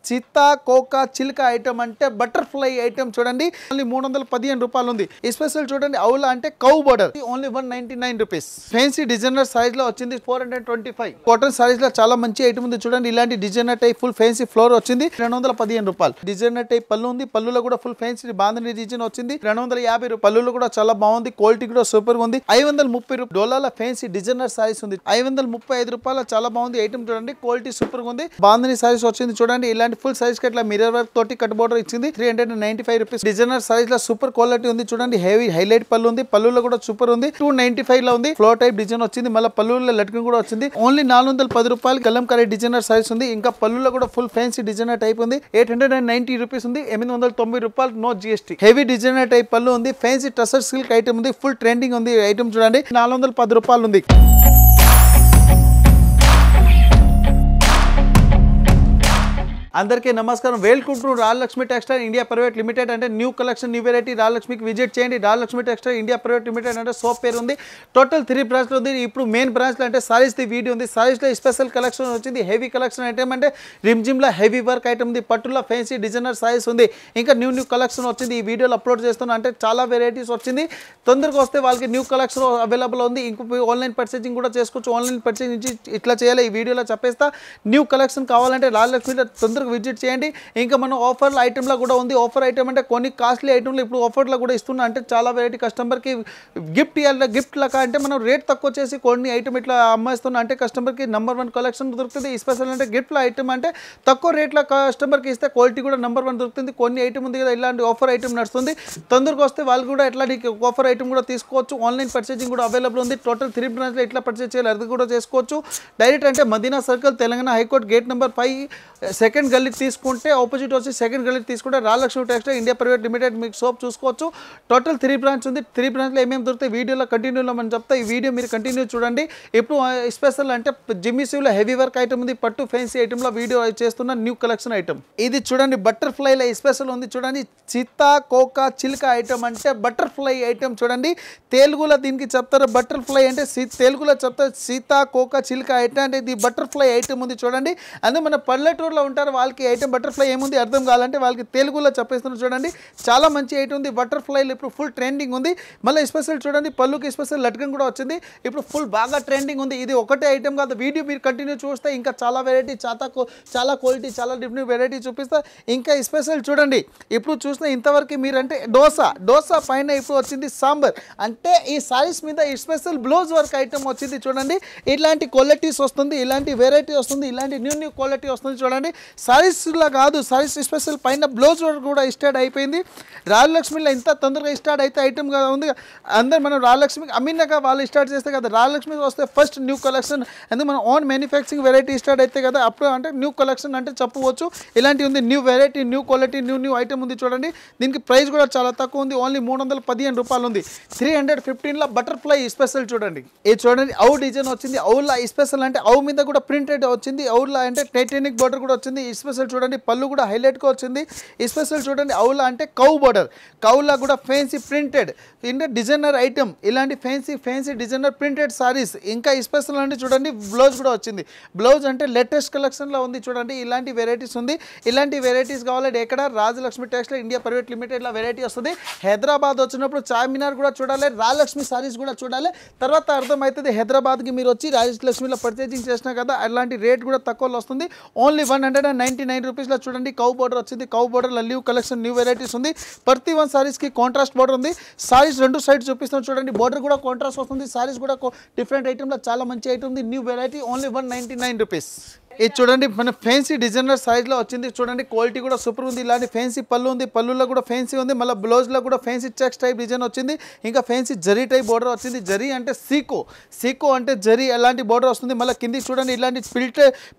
చిత్తా కోకా చిలుక ఐటమ్ అంటే బటర్ఫ్లై ఐటమ్ చూడండి ఓన్లీ 315 రూపాయలు ఉంది. ఈ స్పెషల్ చూడండి అవులా అంటే cow border only 199 rupees. Fancy designer size లో వచ్చింది 425. కాటన్ సారీస్ లో చాలా మంచి ఐటమ్ ఉంది చూడండి. ఇలాంటి designer type full fancy floor వచ్చింది 215 రూపాయలు. డిజైనర్ టైప్ పళ్ళు ఉంది, పళ్ళులో కూడా ఫుల్ ఫ్యాన్సీ బాంధని డిజైన్ వచ్చింది 250 రూపాయలు. పళ్ళులో కూడా చాలా బాగుంది, క్వాలిటీ కూడా సూపర్ గా ఉంది. 530 డాలర్ల ఫ్యాన్సీ డిజైనర్ సారీస్ ఉంది 535 రూపాయలు. చాలా బాగుంది ఐటమ్ చూడండి, క్వాలిటీ సూపర్ గా ఉంది. బాంధని సారీస్ వచ్చింది చూడండి. ఇలాంటి ఫుల్ సైజ్ కట్ల మిర్రర్ వర్క్ తోటి కట్ బోర్డర్ ఇచ్చింది 395 రూపీస్. డిజైనర్ సారీస్ లో సూపర్ క్వాలిటీ ఉంది చూడండి. హెవీ హైలైట్ పళ్ళు ఉంది, పళ్ళులో కూడా సూపర్ ఉంది 295 లో ఉంది. ఫ్లోర్ టైప్ డిజైన్ వచ్చింది, మళ్ళీ పళ్ళులో లట్కన్ కూడా వచ్చింది. ఓన్లీ 410 రూపాయలు. కలంకారీ డిజైనర్ సారీస్ ఉంది. ఇంకా పళ్ళులో కూడా ఫుల్ ఫ్యాన్సీ డిజైనర్ టైప్ ఉంది 890 రూపీస్ ఉంది. 890 రూపాయలు no GST. Heavy designer type పళ్ళు ఉంది. ఫ్యాన్సీ టసర్ సిల్క్ ఐటమ్ ఉంది, ఫుల్ ట్రెండింగ్ ఉంది ఐటమ్ చూడండి. 410 రూపాయలు ఉంది. అందరికీ నమస్కారం. Welcome to Rajalakshmi textile India private limited. అంటే న్యూ కలెక్షన్ న్యూ వెరైటీ రాజలక్ష్మికి విజిట్ చేయండి. Rajalakshmi textile India private limited అంటే షాప్ పేరు ఉంది. టోటల్ 3 బ్రాంచ్లు ఉంది. ఇప్పుడు మెయిన్ బ్రాంచ్లో అంటే సారీస్ ది వీడియో ఉంది. సారీస్లో స్పెషల్ కలెక్షన్ వచ్చింది. హెవీ కలెక్షన్ ఐటమ్ అంటే రిమ్జిమ్లో హెవీ వర్క్ ఐటమ్ ఉంది, పట్టులో ఫ్యాన్సీ డిజైనర్ సారీస్ ఉంది. ఇంకా న్యూ కలెక్షన్ వచ్చింది. ఈ వీడియోలో అప్లోడ్ చేస్తున్నాను. అంటే చాలా వెరైటీస్ వచ్చింది. తొందరగా వస్తే వాళ్ళకి న్యూ కలెక్షన్ అవైలబుల్ ఉంది. ఇంకో ఆన్లైన్ పర్చేసింగ్ కూడా చేసుకోవచ్చు. ఆన్లైన్ పర్చేసింగ్ ఇట్లా చేయాలి. ఈ వీడియోలో చెప్పేస్తా. న్యూ కలెక్షన్ కావాలంటే రాజలక్ష్మిలో తొందరగా విజిట్ చేయండి. ఇంకా మనం ఆఫర్ల ఐటమ్లో కూడా ఉంది. ఆఫర్ ఐటమ్ అంటే కొన్ని కాస్ట్లీ ఐటమ్లు ఇప్పుడు ఆఫర్లో కూడా ఇస్తున్నా. అంటే చాలా వెరైటీ కస్టమర్కి గిఫ్ట్ ఇవ్వాలి. గిఫ్ట్ లాగా అంటే మనం రేట్ తక్కువ చేసి కొన్ని ఐటమ్ ఇట్లా అమ్మేస్తున్నా. అంటే కస్టమర్కి నెంబర్ 1 కలెక్షన్ దొరుకుతుంది. ఈ స్పెషల్ అంటే గిఫ్ట్లో ఐటమ్ అంటే తక్కువ రేట్లో కస్టమర్కి ఇస్తే క్వాలిటీ కూడా నెంబర్ 1 దొరుకుతుంది. కొన్ని ఐటమ్ ఉంది కదా, ఇలాంటి ఆఫర్ ఐటమ్ నడుస్తుంది. తొందరగా వస్తే వాళ్ళు కూడా ఎట్లాంటి ఆఫర్ ఐటమ్ కూడా తీసుకోవచ్చు. ఆన్లైన్ పర్చేసింగ్ కూడా అవైలబుల్ ఉంది. టోటల్ 3 బ్రాంచ్లో ఎట్లా పర్చేస్ చేయాలి అది కూడా చేసుకోవచ్చు. డైరెక్ట్ అంటే Madina circle, Telangana high court gate number 5 second గల్లీ తీసుకుంటే ఆపోజిట్ వచ్చి సెకండ్ గల్లీ తీసుకుంటే Rajalakshmi textile India private limited మీకు షాప్ చూసుకోవచ్చు. టోటల్ 3 బ్రాంచ్ ఉంది. 3 బ్రాంచ్లో ఏమేమి దొరుకుతాయి వీడియోలో కంటిన్యూలో మనం చెప్తా. ఈ వీడియో మీరు కంటిన్యూ చూడండి. ఇప్పుడు స్పెషల్ అంటే జిమ్మిసీలో హెవీ వర్క్ ఐటమ్ ఉంది, పట్టు ఫ్యాన్సీ ఐటమ్లో వీడియో చేస్తున్న న్యూ కలెక్షన్ ఐటమ్. ఇది చూడండి బటర్ఫ్లైలో స్పెషల్ ఉంది చూడండి. చిత్తా కోకా చిలుక ఐటమ్ అంటే బటర్ఫ్లై ఐటమ్ చూడండి. తెలుగులో దీనికి చెప్తారు బటర్ఫ్లై అంటే తెలుగులో చెప్తారు సీతా కోకా చిలుక ఐటమ్ అంటే ఇది బటర్ఫ్లై ఐటమ్ ఉంది చూడండి. అందుకే మన పల్లెటూరులో ఉంటారు, వాళ్ళకి ఐటమ్ బటర్ఫ్లై ఏముంది అర్థం కావాలంటే వాళ్ళకి తెలుగులో చెప్పేస్తున్నారు చూడండి. చాలా మంచి ఐటమ్ ఉంది. బటర్ఫ్లైలో ఇప్పుడు ఫుల్ ట్రెండింగ్ ఉంది. మళ్ళీ స్పెషల్ చూడండి పళ్ళుకి స్పెషల్ లట్కన్ కూడా వచ్చింది. ఇప్పుడు ఫుల్ బాగా ట్రెండింగ్ ఉంది. ఇది ఒకటే ఐటమ్ కాదు, వీడియో మీరు కంటిన్యూ చూస్తే ఇంకా చాలా వెరైటీ, చాలా క్వాలిటీ, చాలా డిఫరెంట్ వెరైటీ చూపిస్తా. ఇంకా స్పెషల్ చూడండి ఇప్పుడు చూసిన ఇంతవరకు మీరు అంటే దోశ పైన ఇప్పుడు వచ్చింది సాంబార్. అంటే ఈ సారీస్ మీద ఈ స్పెషల్ బ్లౌజ్ వర్క్ ఐటమ్ వచ్చింది చూడండి. ఇలాంటి క్వాలిటీస్ వస్తుంది, ఇలాంటి వెరైటీ వస్తుంది, ఇలాంటి న్యూ క్వాలిటీ వస్తుంది చూడండి. సారీస్లో కాదు, సారీస్ స్పెషల్ పైన బ్లౌజ్ వర్క్ కూడా స్టార్ట్ అయిపోయింది. రాజలక్ష్మిలో ఇంత తొందరగా స్టార్ట్ అయితే ఐటమ్ కదా ఉంది. అందరు మనం రాజలక్ష్మికి అమ్మినాక వాళ్ళు స్టార్ట్ చేస్తే కదా, రాజలక్ష్మికి వస్తే ఫస్ట్ న్యూ కలెక్షన్. అందుకు మనం ఓన్ మ్యానుఫ్యాక్చరింగ్ వెరైటీ స్టార్ట్ అయితే కదా, అప్పుడు అంటే న్యూ కలెక్షన్ అంటే చెప్పవచ్చు. ఇలాంటి ఉంది new variety, new quality, new item ఉంది చూడండి. దీనికి ప్రైస్ కూడా చాలా తక్కువ ఉంది. ఓన్లీ 315 రూపాయలు ఉంది. 315లో బటర్ఫ్లై స్పెషల్ చూడండి. ఇది చూడండి ఔ డిజైన్ వచ్చింది. ఔలా స్పెషల్ అంటే ఔ మీద కూడా ప్రింటెడ్ వచ్చింది. ఔలా అంటే టైటానిక్ బోర్డర్ కూడా వచ్చింది. ఈ స్పెషల్ చూడండి పళ్ళు కూడా హైలైట్గా వచ్చింది. ఈ స్పెషల్ చూడండి ఔలా అంటే కౌ బోర్డర్, కౌలా కూడా ఫ్యాన్సీ ప్రింటెడ్ అంటే డిజైనర్ ఐటమ్. ఇలాంటి ఫ్యాన్సీ డిజైనర్ ప్రింటెడ్ సారీస్. ఇంకా ఈ స్పెషల్ అంటే చూడండి బ్లౌజ్ కూడా వచ్చింది. బ్లౌజ్ అంటే లేటెస్ట్ కలెక్షన్లో ఉంది చూడండి. ఇలాంటి వెరైటీస్ ఉంది. ఇలాంటి వెరైటీస్ కావాలంటే ఎక్కడ రాజలక్ష్మి టెక్స్టైల్ ఇండియా ప్రైవేట్ లిమిటెడ్లో వెరైటీ వస్తుంది. హైదరాబాద్ వచ్చినప్పుడు చార్మినార్ కూడా చూడాలి, రాజలక్ష్మి సారీస్ కూడా చూడాలి. తర్వాత అర్థమవుతుంది హైదరాబాద్కి మీరు వచ్చి రాజలక్ష్మిలో పర్చేసింగ్ చేసినా కదా, అలాంటి రేట్ కూడా తక్కువలో వస్తుంది. ఓన్లీ 199 రూపీస్లో చూడండి కౌ బోర్డర్ వచ్చింది. కౌ బోర్డర్లో న్యూ కలెక్షన్ న్యూ వెరైటీస్ ఉంది. ప్రతి 1 సారీస్కి కాంట్రాస్ట్ బోర్డర్ ఉంది. సారీస్ 2 సైడ్ చూపిస్తాం చూడండి. బోర్డర్ కూడా కాంట్రాస్ట్ వస్తుంది. సారీస్ కూడా డిఫరెంట్ ఐటమ్లో చాలా మంచి ఐటమ్ ఉంది. New variety only 199 rupees. ఇది చూడండి మన ఫ్యాన్సీ డిజైనర్ సైజ్లో వచ్చింది చూడండి. క్వాలిటీ కూడా సూపర్ ఉంది. ఇలాంటి ఫ్యాన్సీ పళ్ళు ఉంది, పళ్ళులో కూడా ఫ్యాన్సీ ఉంది. మళ్ళీ బ్లౌజ్లో కూడా ఫ్యాన్సీ చెక్స్ టైప్ డిజైన్ వచ్చింది. ఇంకా ఫ్యాన్సీ జరీ టైప్ బోర్డర్ వచ్చింది. జరీ అంటే సీకో అంటే జరీ అలాంటి బోర్డర్ వస్తుంది. మళ్ళీ కింది చూడండి ఇలాంటి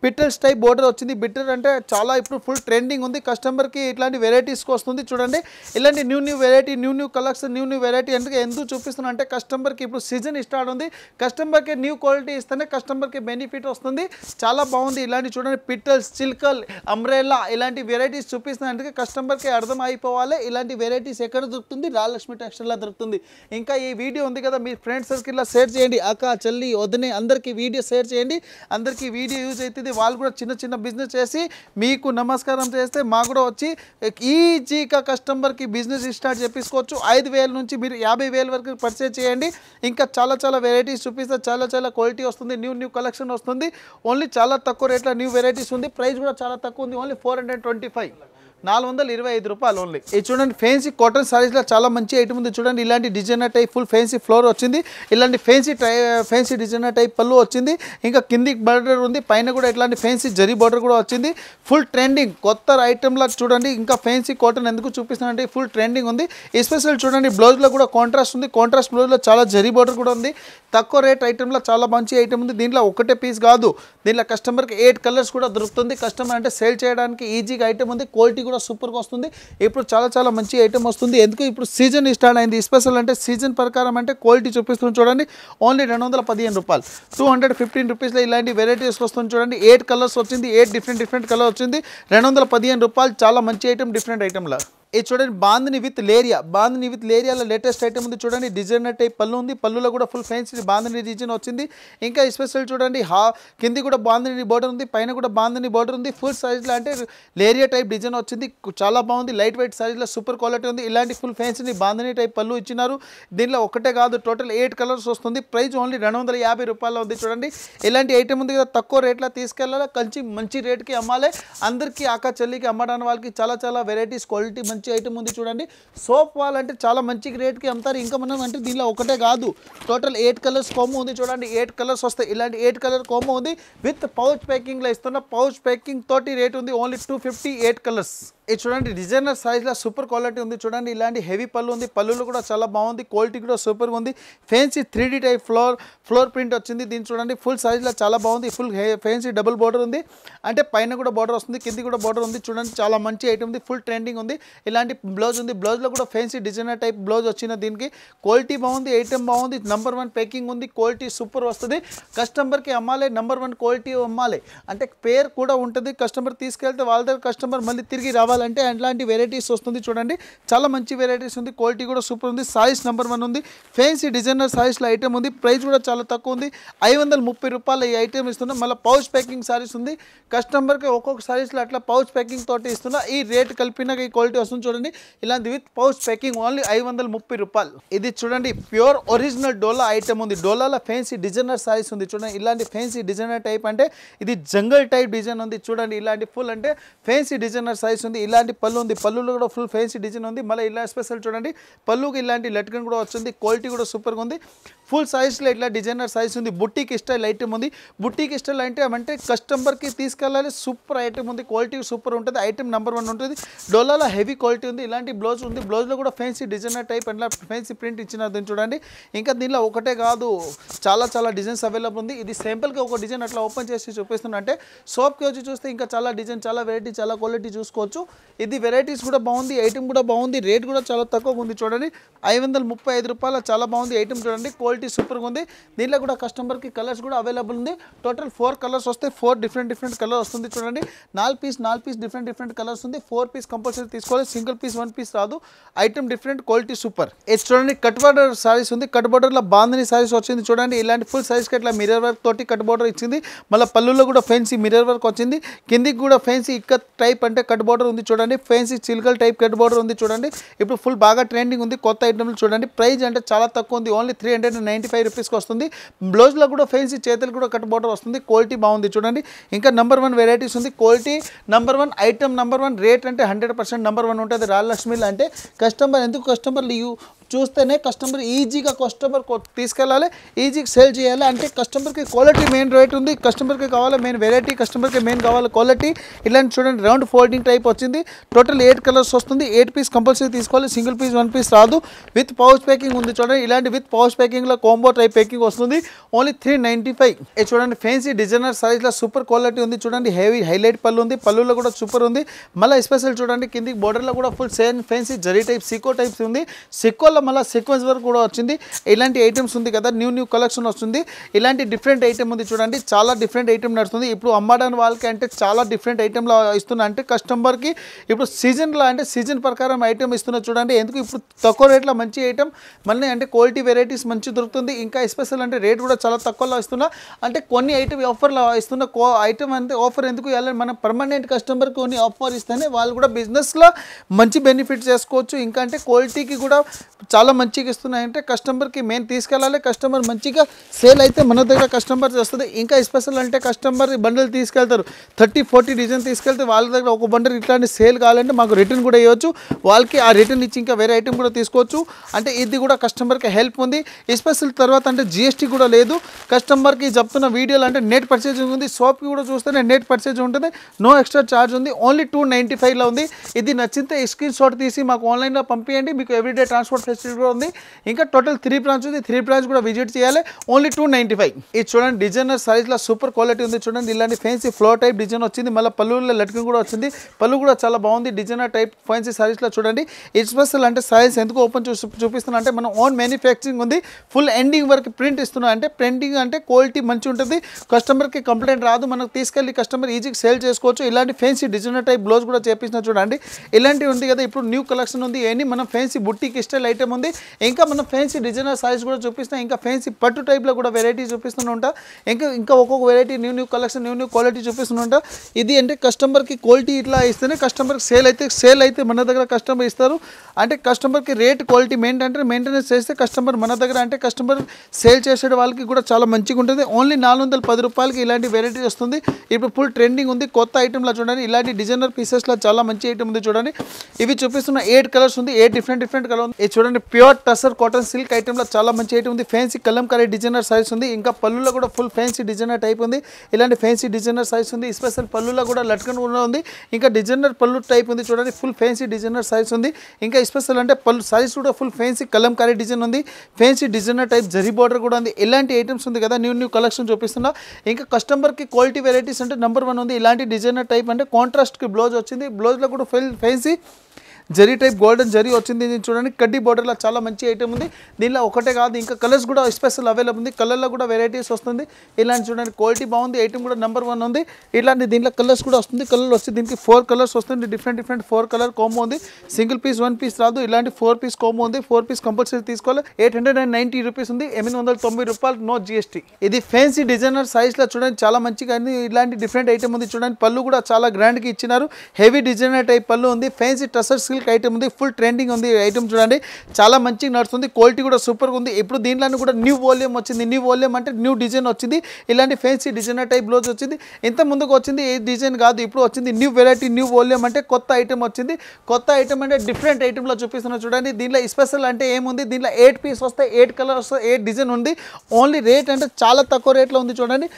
పిట్టల్స్ టైప్ బోర్డర్ వచ్చింది. బిట్టర్ అంటే చాలా ఇప్పుడు ఫుల్ ట్రెండింగ్ ఉంది. కస్టమర్కి ఇట్లాంటి వెరైటీస్కి వస్తుంది చూడండి. ఇలాంటి new variety, new collection, new variety అంటే ఎందుకు చూపిస్తున్నా అంటే కస్టమర్కి ఇప్పుడు సీజన్ స్టార్ట్ ఉంది. కస్టమర్కి న్యూ క్వాలిటీ ఇస్తేనే కస్టమర్కి బెనిఫిట్ వస్తుంది. చాలా బాగుంది. ఇలాంటి చూడండి పిట్టల్స్, చిల్కల్, అంబ్రెల్లా ఇలాంటి వెరైటీస్ చూపిస్తున్నాను. అందుకే కస్టమర్కి అర్థం అయిపోవాలి ఇలాంటి వెరైటీస్ ఎక్కడ దొరుకుతుంది, రాజలక్ష్మి టెక్స్టైల్లో దొరుకుతుంది. ఇంకా ఈ వీడియో ఉంది కదా మీ ఫ్రెండ్స్ సర్కిల్లో షేర్ చేయండి. అక్క, చెల్లి, వదినే అందరికీ వీడియో షేర్ చేయండి. అందరికీ వీడియో యూజ్ అవుతుంది. వాళ్ళు కూడా చిన్న చిన్న బిజినెస్ చేసి మీకు నమస్కారం చేస్తే మాకు కూడా వచ్చి ఈజీగా కస్టమర్కి బిజినెస్ స్టార్ట్ చేపించుకోవచ్చు. 5,000 నుంచి మీరు 50,000 వరకు పర్చేజ్ చేయండి. ఇంకా చాలా వెరైటీస్ చూపిస్తే చాలా క్వాలిటీ వస్తుంది. న్యూ కలెక్షన్ వస్తుంది. ఓన్లీ చాలా తక్కువ రేట్లో న్యూ వెరైటీస్ ఉంది. ప్రైస్ కూడా చాలా తక్కువ ఉంది. ఓన్లీ 425, 425 రూపాయలు ఓన్లీ. ఇది చూడండి ఫ్యాన్సీ కాటన్ సారీస్లో చాలా మంచి ఐటమ్ ఉంది. చూడండి ఇలాంటి designer type full fancy floor వచ్చింది. ఇలాంటి ఫ్యాన్సీ డిజైనర్ టైప్ పళ్ళు వచ్చింది. ఇంకా కింది బార్డర్ ఉంది, పైన కూడా ఇట్లాంటి ఫ్యాన్సీ జరీ బార్డర్ కూడా వచ్చింది. ఫుల్ ట్రెండింగ్ కొత్త ఐటమ్లా చూడండి. ఇంకా ఫ్యాన్సీ కాటన్ ఎందుకు చూపిస్తున్నానంటే ఫుల్ ట్రెండింగ్ ఉంది. ఎస్పెషల్ చూడండి బ్లౌజ్లో కూడా కాంట్రాస్ట్ ఉంది. కాంట్రాస్ట్ బ్లౌజ్లో చాలా జరీ బార్డర్ కూడా ఉంది. తక్కువ రేట్ ఐటెంలో చాలా మంచి ఐటమ్ ఉంది. దీంట్లో ఒకటే పీస్ కాదు, దీంట్లో కస్టమర్కి 8 కలర్స్ కూడా దొరుకుతుంది. కస్టమర్ అంటే సేల్ చేయడానికి ఈజీగా ఐటమ్ ఉంది. క్వాలిటీ కూడా సూపర్గా వస్తుంది. ఇప్పుడు చాలా మంచి ఐటమ్ వస్తుంది. ఎందుకు ఇప్పుడు సీజన్ స్టార్ట్ అయింది. స్పెషల్ అంటే సీజన్ ప్రకారం అంటే క్వాలిటీ చూపిస్తుంది. చూడండి ఓన్లీ 215 రూపాయలు, 215 రూపీస్లో ఇలాంటి వెరైటీస్ వస్తుంది. చూడండి 8 కలర్స్ వచ్చింది, 8 డిఫరెంట్ కలర్ వచ్చింది. 215 రూపాయలు చాలా మంచి ఐటమ్, డిఫరెంట్ ఐటమ్లా. ఇది చూడండి బాందిని విత్ లేరియాలో లేటెస్ట్ ఐటమ్ ఉంది. చూడండి డిజైనర్ టైప్ పళ్ళు ఉంది. పళ్ళులో కూడా ఫుల్ ఫ్యాన్సీ బాందిని డిజైన్ వచ్చింది. ఇంకా స్పెషల్ చూడండి కింది కూడా బాందిని బోర్డర్ ఉంది, పైన కూడా బాందిని బోర్డర్ ఉంది. ఫుల్ సైజ్లో అంటే లేరియా టైప్ డిజైన్ వచ్చింది. చాలా బాగుంది. లైట్ వెయిట్ సైజ్లో సూపర్ క్వాలిటీ ఉంది. ఇలాంటి ఫుల్ ఫ్యాన్సీ బాందిని టైప్ పళ్ళు ఇచ్చినారు. దీనిలో ఒకటే కాదు, టోటల్ 8 కలర్స్ వస్తుంది. ప్రైస్ ఓన్లీ 250 రూపాయలు ఉంది. చూడండి ఇలాంటి ఐటమ్ ఉంది కదా, తక్కువ రేట్లో తీసుకెళ్ళాలి, మంచి రేట్కి అమ్మాలి. అందరికీ అక్క చెల్లికి అమ్మడానికి వాళ్ళకి చాలా వెరైటీస్ క్వాలిటీ మంచి ఐటమ్ ఉంది. చూడండి సోప్ వాల్ అంటే చాలా మంచి రేట్కి అమ్ముతారు. ఇంకా మనం అంటే దీనిలో ఒకటే కాదు, టోటల్ 8 కలర్స్ కోమో ఉంది. చూడండి 8 కలర్స్ వస్తాయి. ఇలాంటి 8 కలర్ కోమో ఉంది. విత్ పౌచ్ ప్యాకింగ్లో ఇస్తున్న పౌచ్ ప్యాకింగ్ తోటి రేట్ ఉంది ఓన్లీ 250, 8 కలర్స్. ఇది చూడండి డిజైనర్ సైజ్లో సూపర్ క్వాలిటీ ఉంది. చూడండి ఇలాంటి హెవీ పళ్ళు ఉంది. పళ్ళులో కూడా చాలా బాగుంది. క్వాలిటీ కూడా సూపర్గా ఉంది. Fancy 3D type floor print వచ్చింది. దీన్ని చూడండి ఫుల్ సైజ్లో చాలా బాగుంది. ఫుల్ ఫ్యాన్సీ డబుల్ బార్డర్ ఉంది. అంటే పైన కూడా బార్డర్ వస్తుంది, కింది కూడా బార్డర్ ఉంది. చూడండి చాలా మంచి ఐటమ్ ఉంది. ఫుల్ ట్రెండింగ్ ఉంది. ఇలాంటి బ్లౌజ్ ఉంది. బ్లౌజ్లో కూడా ఫ్యాన్సీ డిజైనర్ టైప్ బ్లౌజ్ వచ్చిన దీనికి క్వాలిటీ బాగుంది. ఐటమ్ బాగుంది. నంబర్ 1 ప్యాకింగ్ ఉంది. క్వాలిటీ సూపర్ వస్తుంది. కస్టమర్కి అమ్మాలి, నంబర్ 1 క్వాలిటీ అమ్మాలి. అంటే పేరు కూడా ఉంటుంది. కస్టమర్ తీసుకెళ్తే వాళ్ళ దగ్గర కస్టమర్ మళ్ళీ తిరిగి రావాలంటే అట్లాంటి వెరైటీస్ వస్తుంది. చూడండి చాలా మంచి వెరైటీస్ ఉంది. క్వాలిటీ కూడా సూపర్ ఉంది. సారీస్ నంబర్ 1 ఉంది. ఫ్యాన్సీ డిజైనర్ సారీస్లో ఐటమ్ ఉంది. ప్రైస్ కూడా చాలా తక్కువ ఉంది. 530 రూపాయలు ఈ ఐటమ్ ఇస్తున్నాం. మళ్ళీ పౌచ్ ప్యాకింగ్ సారీస్ ఉంది. కస్టమర్కి ఒక్కొక్క సారీస్లో అట్లా పౌచ్ ప్యాకింగ్ తోటి ఇస్తున్నా. ఈ రేట్ కలిపినాక ఈ క్వాలిటీ వస్తుంది. చూడండి ఇలాంటి విత్ పౌచ్ ప్యాకింగ్ ఓన్లీ 530 రూపాయలు. ఇది చూడండి ప్యూర్ ఒరిజినల్ డోలా ఐటమ్ ఉంది. డోలాలో ఫ్యాన్సీ డిజైనర్ సారీస్ ఉంది. చూడండి ఇలాంటి ఫ్యాన్సీ డిజైనర్ టైప్ అంటే ఇది జంగల్ టైప్ డిజైన్ ఉంది. చూడండి ఇలాంటి ఫుల్ అంటే ఫ్యాన్సీ డిజైనర్ సారీస్ ఉంది. ఇలాంటి పళ్ళు ఉంది. పళ్ళులో కూడా ఫుల్ ఫ్యాన్సీ డిజైన్ ఉంది. మళ్ళీ ఇలా స్పెషల్ చూడండి పళ్ళుకి ఇలాంటి లట్కన్ కూడా వచ్చింది. క్వాలిటీ కూడా సూపర్గా ఉంది. ఫుల్ సైజ్లో ఇట్లా డిజైనర్ సైజ్ ఉంది. బుట్టీకి స్టైల్ ఐటమ్ ఉంది. బుట్టీకి స్టైల్ అంటే కస్టమర్కి తీసుకెళ్ళాలి. సూపర్ ఐటమ్ ఉంది. క్వాలిటీ సూపర్ ఉంటుంది. ఐటమ్ నెంబర్ 1 ఉంటుంది. డోలాలో హెవీ క్వాలిటీ ఉంది. ఇలాంటి బ్లౌజ్ ఉంది. బ్లౌజ్లో కూడా ఫ్యాన్సీ డిజైనర్ టైప్ అట్లా ఫ్యాన్సీ ప్రింట్ ఇచ్చినారు. దీన్ని చూడండి. ఇంకా దీనిలో ఒకటే కాదు, చాలా డిజైన్స్ అవైలబుల్ ఉంది. ఇది సింపుల్గా ఒక డిజైన్ అట్లా ఓపెన్ చేసి చూపిస్తున్నా. అంటే షాప్కి వచ్చి చూస్తే ఇంకా చాలా డిజైన్, చాలా వెరైటీ, చాలా క్వాలిటీ చూసుకోవచ్చు. ఇది వెరైటీస్ కూడా బాగుంది. ఐటమ్ కూడా బాగుంది. రేట్ కూడా చాలా తక్కువగా ఉంది. చూడండి 535 రూపాయలు. చాలా బాగుంది ఐటమ్. చూడండి క్వాలిటీ సూపర్గా ఉంది. దీనిలో కూడా కస్టమర్కి కలర్స్ కూడా అవైలబుల్ ఉంది. టోటల్ 4 కలర్స్ వస్తాయి. 4 డిఫరెంట్ కలర్ వస్తుంది. చూడండి 4 పీస్ డిఫరెంట్ కలర్స్ ఉంది. 4 పీస్ కంపల్సరీ తీసుకోవాలి. సింగిల్ పీస్ 1 పీస్ రాదు. Item different, quality super. ఇది చూడండి కట్ బార్డర్ సారీస్ ఉంది. కట్ బార్డర్లో బాందిని సారీస్ వచ్చింది. చూడండి ఇలాంటి ఫుల్ సైజ్కి ఇట్లా మిర్రర్ వర్క్ తోటి కట్ బార్డర్ ఇచ్చింది. మళ్ళీ పళ్ళులో కూడా ఫ్యాన్సీ మిర్రర్ వర్క్ వచ్చింది. కిందికి కూడా ఫ్యాన్సీ ఇక్కత్ టైప్ అంటే కట్ బార్డర్ ఉంది. చూడండి ఫ్యాన్సీ చిల్కల్ టైప్ కట్ బార్డర్ ఉంది. చూడండి ఇప్పుడు ఫుల్ బాగా ట్రెండింగ్ ఉంది. కొత్త ఐటమ్లు చూడండి. ప్రైస్ అంటే చాలా తక్కువ ఉంది. ఓన్లీ 395 రూపీస్కి వస్తుంది. బ్లౌజ్లో కూడా ఫ్యాన్సీ చేతులు కూడా కట్ బార్డర్ వస్తుంది. క్వాలిటీ బాగుంది. చూడండి ఇంకా నెంబర్ 1 వెరైటీస్ ఉంది. Quality number 1, item number 1, rate అంటే 100% నెంబర్ 1 ఉంటుంది. రాజలక్ష్మిలో అంటే కస్టమర్ ఎందుకు కస్టమర్లు చూస్తేనే కస్టమర్ ఈజీగా తీసుకెళ్ళాలి, ఈజీగా సేల్ చేయాలి. అంటే కస్టమర్కి క్వాలిటీ మెయిన్ రేట్ ఉంది. కస్టమర్కి కావాలి మెయిన్ వెరైటీ, కస్టమర్కి మెయిన్ కావాలి క్వాలిటీ. ఇలాంటి చూడండి రౌండ్ ఫోల్డింగ్ టైప్ వచ్చింది. టోటల్ 8 కలర్స్ వస్తుంది. 8 పీస్ కంపల్సరీ తీసుకోవాలి. సింగిల్ పీస్ 1 పీస్ రాదు. విత్ పౌచ్ ప్యాకింగ్ ఉంది. చూడండి ఇలాంటి విత్ పౌచ్ ప్యాకింగ్లో కాంబో టైప్ ప్యాకింగ్ వస్తుంది. ఓన్లీ 395. ఇది చూడండి ఫ్యాన్సీ డిజైనర్ సైజ్లో సూపర్ క్వాలిటీ ఉంది. చూడండి హెవీ హైలైట్ పళ్ళు ఉంది. పళ్ళులో కూడా సూపర్ ఉంది. మళ్ళీ స్పెషల్ చూడండి కిందికి బోర్డర్లో కూడా full same fancy zari type Sikoa types ఉంది. సికోలో దీంట్లో మళ్ళీ సీక్వెన్స్ వర్క్ కూడా వచ్చింది. ఇలాంటి ఐటమ్స్ ఉంది కదా, న్యూ కలెక్షన్ వస్తుంది. ఇలాంటి డిఫరెంట్ ఐటమ్ ఉంది చూడండి, చాలా డిఫరెంట్ ఐటమ్ నడుస్తుంది. ఇప్పుడు అమ్మడానికి వాళ్ళకి అంటే చాలా డిఫరెంట్ ఐటమ్లో ఇస్తున్నా, అంటే కస్టమర్కి ఇప్పుడు సీజన్లో అంటే సీజన్ ప్రకారం ఐటమ్ ఇస్తున్నా చూడండి. ఎందుకు ఇప్పుడు తక్కువ రేట్లో మంచి ఐటమ్ మళ్ళీ అంటే క్వాలిటీ వెరైటీస్ మంచి దొరుకుతుంది. ఇంకా ఎస్పెషల్ అంటే రేట్ కూడా చాలా తక్కువలో ఇస్తున్నా, అంటే కొన్ని ఐటమ్ ఆఫర్లో ఇస్తున్న ఐటమ్ అంటే ఆఫర్ ఎందుకు ఇవ్వాలి, మనం పర్మనెంట్ కస్టమర్కి కొన్ని ఆఫర్ ఇస్తేనే వాళ్ళు కూడా బిజినెస్లో మంచి బెనిఫిట్ చేసుకోవచ్చు. ఇంకా అంటే క్వాలిటీకి కూడా చాలా మంచిగా ఇస్తున్నాయంటే కస్టమర్కి మెయిన్ తీసుకెళ్ళాలి. కస్టమర్ మంచిగా సేల్ అయితే మన దగ్గర కస్టమర్ వస్తుంది. ఇంకా ఎస్పెషల్ అంటే కస్టమర్ బండిల్ తీసుకెళ్తారు, 30-40 డిజైన్ తీసుకెళ్తే వాళ్ళ దగ్గర ఒక బండిల్ ఇట్లాంటి సేల్ కావాలంటే మాకు రిటర్న్ కూడా ఇవ్వచ్చు, వాళ్ళకి ఆ రిటర్న్ ఇచ్చి ఇంకా వేరే ఐటమ్ కూడా తీసుకోవచ్చు. అంటే ఇది కూడా కస్టమర్కి హెల్ప్ ఉంది. ఎస్పెషల్ తర్వాత అంటే GST కూడా లేదు. కస్టమర్కి చెప్తున్న వీడియోలు అంటే నెట్ పర్చేజింగ్ ఉంది, షాప్కి కూడా చూస్తేనే నెట్ పర్చేజ్ ఉంటుంది, నో ఎక్స్ట్రా ఛార్జ్ ఉంది. ఓన్లీ 295లో ఉంది. ఇది నచ్చితే స్క్రీన్ షాట్ తీసి మాకు ఆన్లైన్లో పంపించండి, మీకు ఎవ్రీడే ట్రాన్స్పోర్ట్ ఫెసిలిటీ కూడా ఉంది. ఇంకా టోటల్ 3 బ్రాంచ్ ఉంది, 3 బ్రాంచ్ కూడా విజిట్ చేయాలి. ఓన్లీ 295. ఇది చూడండి, డిజైనర్ సైజ్లో సూపర్ క్వాలిటీ ఉంది చూడండి. ఇలాంటి ఫ్యాన్సీ ఫ్లో టైప్ డిజైన్ వచ్చింది, మళ్ళీ పళ్ళులో లట్కన్ కూడా వచ్చింది. పళ్ళు కూడా చాలా బాగుంది, డిజైనర్ టైప్ ఫ్యాన్సీ సారీస్లో చూడండి. ఎస్పెషల్ అంటే సైజ్ ఎందుకు ఓపెన్ చూపిస్తున్నా అంటే మనం ఓన్ మ్యానుఫ్యాక్చరింగ్ ఉంది, ఫుల్ ఎండింగ్ వరకు ప్రింట్ ఇస్తున్నా, అంటే ప్రింటింగ్ అంటే క్వాలిటీ మంచి ఉంటుంది, కస్టమర్కి కంప్లైంట్ రాదు, మనకు తీసుకెళ్ళి కస్టమర్ ఈజీగా సేల్ చేసుకోవచ్చు. ఇలాంటి ఫ్యాన్సీ డిజైనర్ టైప్ బ్లౌజ్ కూడా చేపించిన చూడండి. ఇలాంటివి ఉంది కదా, ఇప్పుడు న్యూ కలెక్షన్ ఉంది, ఏని మనం ఫ్యాన్సీ బుట్టిక్ స్టైల్ ఐటమ్ ఉంది. ఇంకా మనం ఫ్యాన్సీ డిజైనర్ సైజ్ కూడా చూపిస్తాం, ఇంకా ఫ్యాన్సీ పట్టు టైప్లో కూడా వెరైటీ చూపిస్తూనే ఉంటా. ఇంకా ఒక్కొక్క variety new collection new quality చూపిస్తూనే ఉంటా. ఇది అంటే కస్టమర్కి క్వాలిటీ ఇట్లా ఇస్తేనే కస్టమర్కి సేల్ అయితే మన దగ్గర కస్టమర్ ఇస్తారు. అంటే కస్టమర్కి రేట్ క్వాలిటీ మెయింటెనెన్స్ చేస్తే కస్టమర్ మన దగ్గర అంటే కస్టమర్ సేల్ చేసే వాళ్ళకి కూడా చాలా మంచిగా ఉంటుంది. ఓన్లీ 410 రూపాయలకి ఇలాంటి వెరైటీ వస్తుంది. ఇప్పుడు ఫుల్ ట్రెండింగ్ ఉంది, కొత్త ఐటమ్లో చూడండి. ఇలాంటి డిజైనర్ పీసెస్లో చాలా మంచి ఐటమ్ ఉంది చూడండి. ఇవి చూపిస్తున్న 8 కలర్స్ ఉంది, 8 డిఫరెంట్ కలర్ ఉంది. ఇది చూడండి, ప్యూర్ టసర్ కాటన్ సిల్క్ ఐటమ్లో చాలా మంచి ఐటమ్ ఉంది. ఫ్యాన్సీ కలంకారీ డిజైనర్ సైజ్ ఉంది. ఇంకా పళ్ళులో కూడా ఫుల్ ఫ్యాన్సీ డిజైనర్ టైప్ ఉంది. ఇలాంటి ఫ్యాన్సీ డిజైనర్ సైజ్ ఉంది. స్పెషల్ పళ్ళులో కూడా లట్కన్ కూడా ఉంది. ఇంకా డిజైనర్ పళ్ళు టైప్ ఉంది చూడండి, ఫుల్ ఫ్యాన్సీ డిజైనర్ సైజ్ ఉంది. ఇంకా స్పెషల్ అంటే పళ్ళు సైజ్ కూడా ఫుల్ ఫ్యాన్సీ కలంకారీ డిజైన్ ఉంది, fancy designer type zari border కూడా ఉంది. ఇలాంటి ఐటమ్స్ ఉంది కదా, న్యూ కలెక్షన్ చూపిస్తున్నా. ఇంకా కస్టమర్కి క్వాలిటీ వెరైటీస్ అంటే నెంబర్ 1 ఉంది. ఇలాంటి డిజైనర్ టైప్ అంటే కాంట్రాస్ట్కి బ్లౌజ్ వచ్చింది, బ్లౌజ్లో కూడా full fancy zari type golden zari వచ్చింది. దీన్ని చూడండి, కడ్డీ బార్డర్లో చాలా మంచి ఐటమ్ ఉంది. దీనిలో ఒకటే కాదు, ఇంకా కలర్స్ కూడా స్పెషల్ అవైలబుల్ ఉంది, కలర్లో కూడా వెరైటీస్ వస్తుంది. ఇలాంటి చూడండి, క్వాలిటీ బాగుంది, ఐటమ్ కూడా నెంబర్ 1 ఉంది. ఇలాంటి దీంట్లో కలర్స్ కూడా వస్తుంది, కలర్ వస్తుంది. దీనికి 4 కలర్స్ వస్తుంది, డిఫరెంట్ 4 కలర్ కాంబో ఉంది. సింగిల్ పీస్ 1 పీస్ రాదు, ఇలాంటి 4 పీస్ కాంబో ఉంది. 4 పీస్ కంపల్సరీ తీసుకోవాలి. 890 రూపీస్ ఉంది, 890 రూపాయలు, నో GST. ఇది ఫ్యాన్సీ డిజైనర్ సైజ్లో చూడండి, చాలా మంచిగా ఉంది. ఇలాంటి డిఫరెంట్ ఐటమ్ ఉంది చూడండి. పళ్ళు కూడా చాలా గ్రాండ్గా ఇచ్చినారు, హెవీ డిజైనర్ టైప్ పళ్ళు ఉంది. ఫ్యాన్సీ టసర్ సిల్క్ ఐటమ్ ఉంది, ఫుల్ ట్రెండింగ్ ఉంది ఐటమ్ చూడండి, చాలా మంచిగా నడుస్తుంది. క్వాలిటీ కూడా సూపర్గా ఉంది. ఇప్పుడు దీంట్లో కూడా న్యూ వాల్యూమ్ వచ్చింది. న్యూ వాల్యూమ్ అంటే న్యూ డిజైన్ వచ్చింది. ఇలాంటి ఫ్యాన్సీ డిజైనర్ టైప్ బ్లౌజ్ వచ్చింది. ఇంత ముందుకు వచ్చింది ఏ డిజైన్ కాదు, ఇప్పుడు వచ్చింది న్యూ వెరైటీ, న్యూ వాల్యూమ్ అంటే కొత్త ఐటమ్ వచ్చింది. కొత్త ఐటమ్ అంటే డిఫరెంట్ ఐటమ్లో చూపిస్తున్నా చూడండి. దీంట్లో స్పెషల్ అంటే ఏముంది, దీంట్లో 8 పీస్ వస్తాయి, 8 కలర్ వస్తాయి, 8 డిజైన్ ఉంది. ఓన్లీ రేట్ అంటే చాలా తక్కువ రేట్లో ఉంది చూడండి.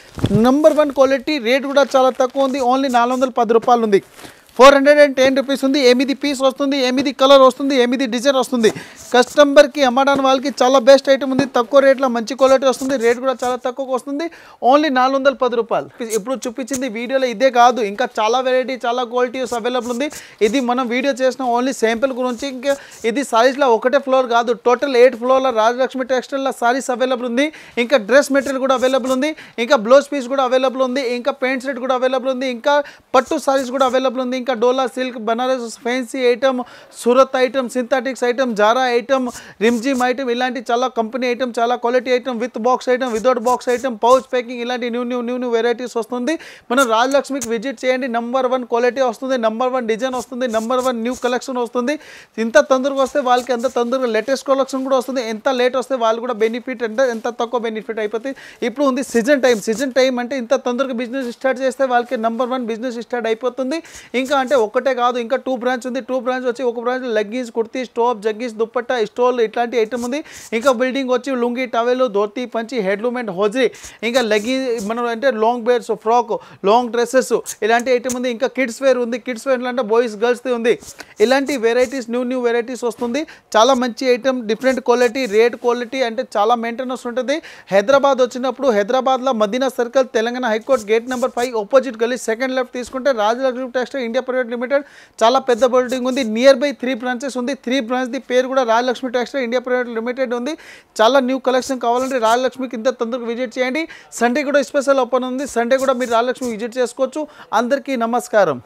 నెంబర్ 1 క్వాలిటీ, రేట్ కూడా చాలా తక్కువ ఉంది. ఓన్లీ 410 రూపాయలు ఉంది, 410 రూపీస్ ఉంది. 8 పీస్ వస్తుంది, 8 కలర్ వస్తుంది, 8 డిజైన్ వస్తుంది. కస్టమర్కి అమ్మడానికి వాళ్ళకి చాలా బెస్ట్ ఐటమ్ ఉంది, తక్కువ రేట్లో మంచి క్వాలిటీ వస్తుంది, రేట్ కూడా చాలా తక్కువగా వస్తుంది. ఓన్లీ 410 రూపాయలు. ఇప్పుడు చూపించింది వీడియోలో ఇదే కాదు, ఇంకా చాలా వెరైటీ, చాలా క్వాలిటీస్ అవైలబుల్ ఉంది. ఇది మనం వీడియో చేసిన ఓన్లీ శాంపిల్ గురించి. ఇంకా ఇది సారీస్లో ఒకటే ఫ్లోర్ కాదు, టోటల్ 8 ఫ్లోర్లో రాజలక్ష్మి టెక్స్టైల్లో సారీస్ అవైలబుల్ ఉంది. ఇంకా డ్రెస్ మెటీరియల్ కూడా అవైలబుల్ ఉంది, ఇంకా బ్లౌజ్ పీస్ కూడా అవైలబుల్ ఉంది, ఇంకా పెయింట్ సెట్ కూడా అవైలబుల్ ఉంది, ఇంకా పట్టు సారీస్ కూడా అవైలబుల్ ఉంది. ఇంకా dola silk, Banaras fancy item, Surat item, synthetics item, Zara item, Rimjhim item, ఇలాంటి చాలా కంపెనీ ఐటమ్, చాలా quality item, with box item, without box item, pouch packing, ఇలాంటి న్యూ వెరైటీస్ వస్తుంది. మనం రాజలక్ష్మికి విజిట్ చేయండి. నెంబర్ 1 క్వాలిటీ వస్తుంది, నెంబర్ 1 డిజైన్ వస్తుంది, నెంబర్ 1 న్యూ కలెక్షన్ వస్తుంది. ఇంత తొందరగా వస్తే వాళ్ళకి అంత తొందరగా లేటెస్ట్ కలెక్షన్ కూడా వస్తుంది. ఎంత లేట్ వస్తే వాళ్ళు కూడా బెనిఫిట్ అంటే ఎంత తక్కువ బెనిఫిట్ అయిపోతుంది. ఇప్పుడు ఉంది సీజన్ టైం అంటే ఇంత తొందరగా బిజినెస్ స్టార్ట్ చేస్తే వాళ్ళకి నెంబర్ 1 బిజినెస్ స్టార్ట్ అయిపోతుంది. ఇంకా అంటే ఒకటే కాదు, ఇంకా 2 బ్రాంచ్ ఉంది. 2 బ్రాంచ్ వచ్చి ఒక బ్రాంచ్ లెగ్గిన్స్, కుర్తీ, స్టోప్, జగ్గీస్, దుప్పట్టా, స్టోల్, ఇట్లాంటి ఐటమ్ ఉంది. ఇంకా బిల్డింగ్ వచ్చి లుంగి, టవెల్, ధోతి, పంచి, హెడ్లూమ్ అండ్ హోజరీ, ఇంకా లెగ్గిన్ మనం అంటే లాంగ్ బెడ్స్, ఫ్రాక్, లాంగ్ డ్రెస్సెస్, ఇలాంటి ఐటమ్ ఉంది. ఇంకా కిడ్స్ వేర్ ఉంది, కిడ్స్ వేర్ అంటే బాయ్స్ గర్ల్స్ది ఉంది. ఇలాంటి వెరైటీస్ న్యూ వెరైటీస్ వస్తుంది. చాలా మంచి item, different quality, rate quality అంటే చాలా మెయింటెనెన్స్ ఉంటుంది. హైదరాబాద్ వచ్చినప్పుడు హైదరాబాద్లో Madina circle, Telangana high court gate number 5 opposite గల్లీ, సెకండ్ లెఫ్ట్ తీసుకుంటే Rajalakshmi textile India India private limited చాలా పెద్ద బిల్డింగ్ ఉంది, నియర్ బై 3 బ్రాంచెస్ ఉంది. 3 బ్రాంచ్ ది పేరు కూడా Rajalakshmi textile India private limited ఉంది. చాలా న్యూ కలెక్షన్ కావాలంటే రాజలక్ష్మికి ఇంత తొందరగా విజిట్ చేయండి. సండే కూడా స్పెషల్ ఓపెన్ ఉంది, సండే కూడా మీరు రాజలక్ష్మి విజిట్ చేసుకోవచ్చు. అందరికీ నమస్కారం.